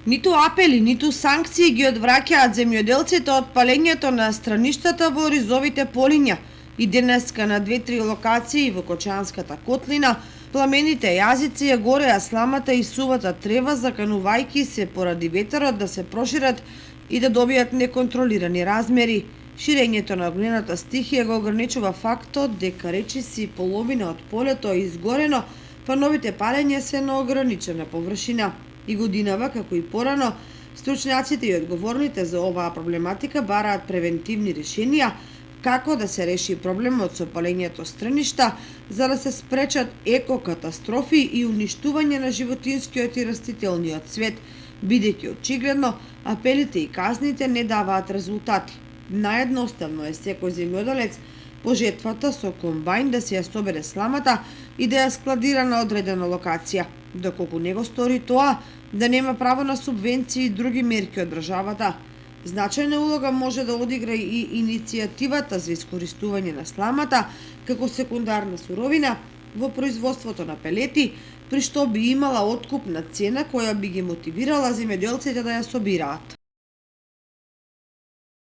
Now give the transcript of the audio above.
Ниту апели, ниту санкции ги одвраќаат земјоделците од палењето на страништата во ризовите полиња. И денеска на 2-3 локации во Кочанската котлина пламените јазици ја гореа сламата и сувата трева, заканувајќи се поради ветерот да се прошират и да добијат неконтролирани размери. Ширењето на огнената стихија го ограничува фактот дека речиси половина од полето е изгорено, па новите палења се на ограничена површина. И годинава, како и порано, стручњаците и одговорните за оваа проблематика бараат превентивни решенија како да се реши проблемот со палењето стрништа, за да се спречат екокатастрофи и уништување на животинскиот и растителниот свет, бидејќи очигледно апелите и казните не даваат резултати. Наједноставно е секој земјоделец по жетвата со комбајн да се ја собере сламата и да ја складира на одредена локација, доколку не го стори тоа, да нема право на субвенции и други мерки од државата. Значајна улога може да одигра и иницијативата за искористување на сламата како секундарна суровина во производството на пелети, при што би имала откупна цена која би ги мотивирала земјоделците да ја собираат.